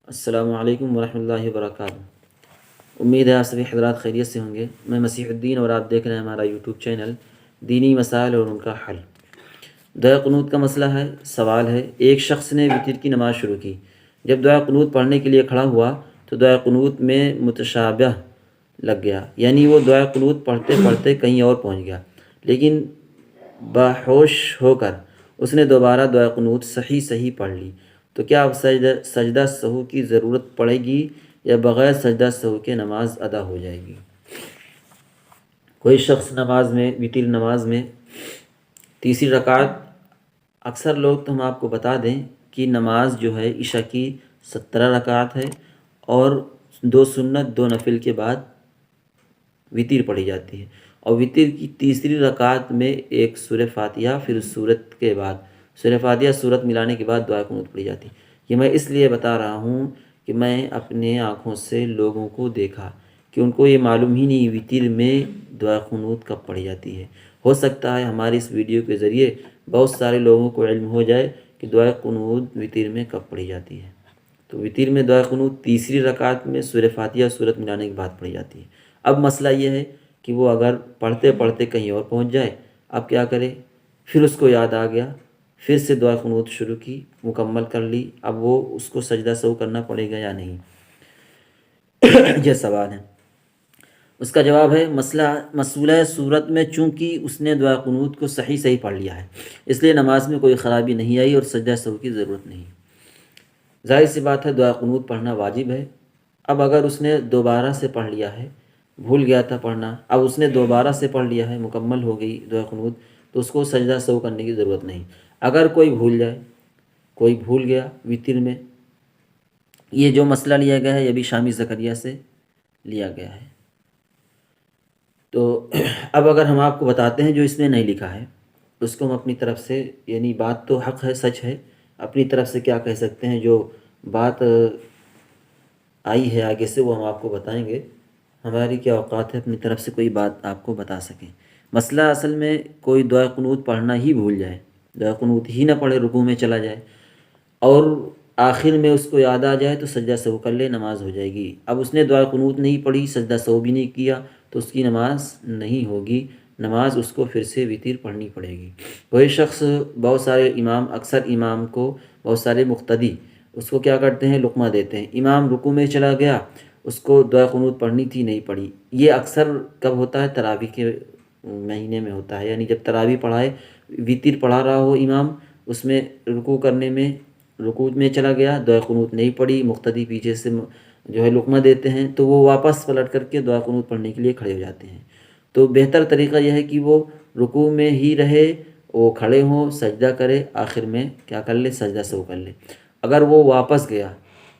السلام علیکم ورحمۃ اللہ وبرکاتہ۔ امید ہے آپ سبھی حضرات خیریت سے ہوں گے۔ میں مسیح الدین اور آپ دیکھ رہے ہیں ہمارا یوٹیوب چینل دینی مسائل اور ان کا حل۔ دعا قنوت کا مسئلہ ہے، سوال ہے، ایک شخص نے وتر کی نماز شروع کی۔ جب دعا قنوت پڑھنے کے لیے کھڑا ہوا تو دعا قنوت میں متشابہ لگ گیا، یعنی وہ دعا قنوت پڑھتے پڑھتے کہیں اور پہنچ گیا، لیکن باہوش ہو کر اس نے دوبارہ دعا قنوت صحیح پڑھ لی، تو کیا اب سجدہ سہو کی ضرورت پڑے گی یا بغیر سجدہ سہو کے نماز ادا ہو جائے گی؟ کوئی شخص نماز میں، وتر نماز میں تیسری رکعت، اکثر لوگ تو ہم آپ کو بتا دیں کہ نماز جو ہے عشاء کی 17 رکعت ہے، اور 2 سنت 2 نفل کے بعد وتر پڑھی جاتی ہے، اور وتر کی تیسری رکعت میں ایک سورہ فاتحہ، پھر سورت کے بعد سورہ فاتحہ سورت ملانے کے بعد دعا قنوت پڑھی جاتی ہے۔ یہ میں اس لیے بتا رہا ہوں کہ میں اپنے آنکھوں سے لوگوں کو دیکھا کہ ان کو یہ معلوم ہی نہیں وتر میں دعا قنوت کب پڑھی جاتی ہے۔ ہو سکتا ہے ہماری اس ویڈیو کے ذریعے بہت سارے لوگوں کو علم ہو جائے کہ دعا قنوت وتر میں کب پڑھی جاتی ہے۔ تو وتر میں دعا قنوت تیسری رکعت میں سورہ فاتحہ سورت ملانے کے بعد پڑھی جاتی ہے۔ اب مسئلہ یہ ہے کہ وہ اگر پڑھتے پڑھتے کہیں اور پہنچ جائے، اب کیا کرے؟ پھر اس کو یاد آ گیا، پھر سے دعا قنوت شروع کی، مکمل کر لی، اب وہ اس کو سجدہ سہو کرنا پڑے گا یا نہیں؟ یہ سوال ہے۔ اس کا جواب ہے، مسئلہ صورت میں چونکہ اس نے دعا قنوت کو صحیح پڑھ لیا ہے، اس لیے نماز میں کوئی خرابی نہیں آئی اور سجدہ سہو کی ضرورت نہیں۔ ظاہر سی بات ہے دعا قنوت پڑھنا واجب ہے۔ اب اگر اس نے دوبارہ سے پڑھ لیا ہے، بھول گیا تھا پڑھنا، اب اس نے دوبارہ سے پڑھ لیا ہے، مکمل ہو گئی دعا قنوت، تو اس کو سجدہ سہو کرنے کی ضرورت نہیں۔ اگر کوئی بھول جائے، کوئی بھول گیا وتر میں، یہ جو مسئلہ لیا گیا ہے یہ بھی شامی زکریا سے لیا گیا ہے، تو اب اگر ہم آپ کو بتاتے ہیں جو اس نے نہیں لکھا ہے، اس کو ہم اپنی طرف سے، یعنی بات تو حق ہے، سچ ہے، اپنی طرف سے کیا کہہ سکتے ہیں، جو بات آئی ہے آگے سے وہ ہم آپ کو بتائیں گے۔ ہماری کیا اوقات ہے اپنی طرف سے کوئی بات آپ کو بتا سکیں۔ مسئلہ اصل میں کوئی دعا قنوت پڑھنا ہی بھول جائے، دعا قنوت ہی نہ پڑھے، رکوع میں چلا جائے اور آخر میں اس کو یاد آ جائے تو سجدہ سہو کر لے، نماز ہو جائے گی۔ اب اس نے دعا قنوت نہیں پڑھی، سجدہ سہو بھی نہیں کیا، تو اس کی نماز نہیں ہوگی، نماز اس کو پھر سے وتر پڑھنی پڑے گی۔ کوئی شخص، بہت سارے امام، اکثر امام کو بہت سارے مقتدی اس کو کیا کرتے ہیں، لقمہ دیتے ہیں، امام رکوع میں چلا گیا، اس کو دعا قنوت پڑھنی تھی نہیں پڑھی۔ یہ اکثر کب ہوتا ہے؟ تراویح کے مہینے میں ہوتا ہے، یعنی جب تراویح پڑھائے، وتر پڑھا رہا ہو امام، اس میں رکوع کرنے میں رکوع میں چلا گیا، دعا قنوت نہیں پڑھی، مقتدی پیچھے سے جو ہے لقمہ دیتے ہیں، تو وہ واپس پلٹ کر کے دعا قنوت پڑھنے کے لیے کھڑے ہو جاتے ہیں۔ تو بہتر طریقہ یہ ہے کہ وہ رکوع میں ہی رہے، وہ کھڑے ہوں، سجدہ کرے، آخر میں کیا کر لے، سجدہ سہو کر لے۔ اگر وہ واپس گیا،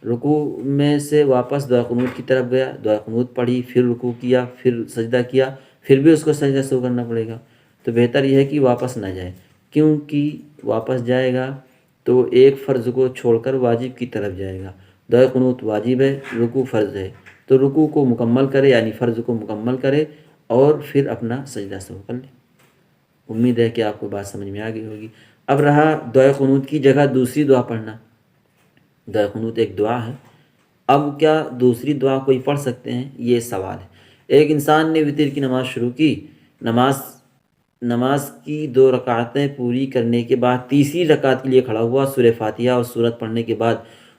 رکوع میں سے واپس دعا قنوت کی طرف گیا، دعا قنوت پڑھی، پھر رکوع کیا، پھر سجدہ کیا، پھر بھی اس کو سجدہ سہو کرنا پڑے گا، تو بہتر یہ ہے کہ واپس نہ جائے، کیونکہ واپس جائے گا تو ایک فرض کو چھوڑ کر واجب کی طرف جائے گا۔ دعا قنوت واجب ہے، رکوع فرض ہے، تو رکوع کو مکمل کرے، یعنی فرض کو مکمل کرے اور پھر اپنا سجدہ سہو کر لے۔ امید ہے کہ آپ کو بات سمجھ میں آ گئی ہوگی۔ اب رہا دعا قنوت کی جگہ دوسری دعا پڑھنا۔ دعا قنوت ایک دعا ہے، اب کیا دوسری دعا کوئی پڑھ سکتے ہیں؟ یہ سوال ہے۔ ایک انسان نے وتر کی نماز شروع کی، نماز کی 2 رکعتیں پوری کرنے کے بعد تیسری رکعت کے لیے کھڑا ہوا، سورہ فاتحہ اور سورت پڑھنے کے بعد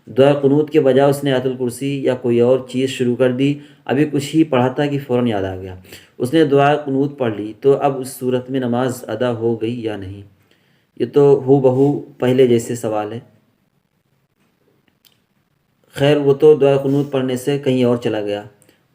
دعا قنوت کے بجائے اس نے آیت الکرسی یا کوئی اور چیز شروع کر دی، ابھی کچھ ہی پڑھا تھا کہ فوراً یاد آ گیا، اس نے دعا قنوت پڑھ لی، تو اب اس صورت میں نماز ادا ہو گئی یا نہیں؟ یہ تو ہو بہو پہلے جیسے سوال ہے۔ خیر، وہ تو دعا قنوت پڑھنے سے کہیں اور چلا گیا،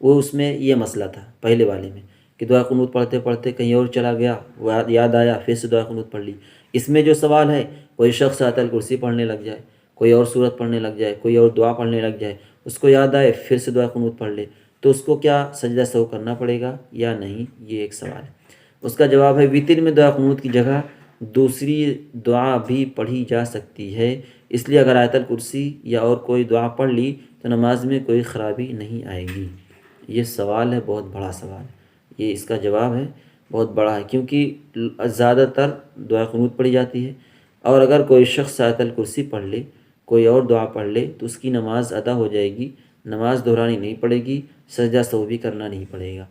وہ اس میں یہ مسئلہ تھا پہلے والے میں کہ دعا قنوت پڑھتے پڑھتے کہیں اور چلا گیا، وہ یاد آیا، پھر سے دعا قنوت پڑھ لی۔ اس میں جو سوال ہے، کوئی شخص آیت الکرسی پڑھنے لگ جائے، کوئی اور سورت پڑھنے لگ جائے، کوئی اور دعا پڑھنے لگ جائے، اس کو یاد آئے پھر سے دعا قنوت پڑھ لے، تو اس کو کیا سجدہ سہو کرنا پڑے گا یا نہیں؟ یہ ایک سوال ہے۔ اس کا جواب ہے، وتر میں دعا قنوت کی جگہ دوسری دعا بھی پڑھی جا سکتی ہے، اس لیے اگر آیت الکرسی یا اور کوئی دعا پڑھ لی تو نماز میں کوئی خرابی نہیں آئے گی۔ یہ سوال ہے، بہت بڑا سوال ہے، یہ اس کا جواب ہے بہت بڑا ہے، کیونکہ زیادہ تر دعا قنوت پڑھی جاتی ہے، اور اگر کوئی شخص آیت الکرسی پڑھ لے کوئی اور دعا پڑھ لے تو اس کی نماز ادا ہو جائے گی، نماز دہرانی نہیں پڑے گی، سجدہ سہو بھی کرنا نہیں پڑے گا۔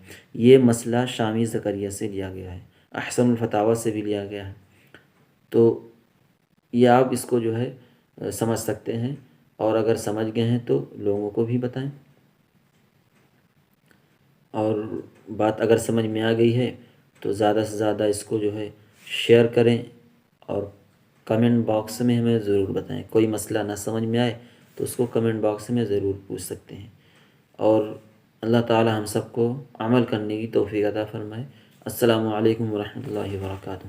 یہ مسئلہ شامی زکریا سے لیا گیا ہے، احسن الفتاوی سے بھی لیا گیا ہے۔ تو یہ آپ اس کو جو ہے سمجھ سکتے ہیں، اور اگر سمجھ گئے ہیں تو لوگوں کو بھی بتائیں، اور بات اگر سمجھ میں آ گئی ہے تو زیادہ سے زیادہ اس کو جو ہے شیئر کریں، اور کمنٹ باکس میں ہمیں ضرور بتائیں۔ کوئی مسئلہ نہ سمجھ میں آئے تو اس کو کمنٹ باکس میں ضرور پوچھ سکتے ہیں، اور اللہ تعالی ہم سب کو عمل کرنے کی توفیق عطا فرمائے۔ السلام علیکم ورحمۃ اللہ وبرکاتہ۔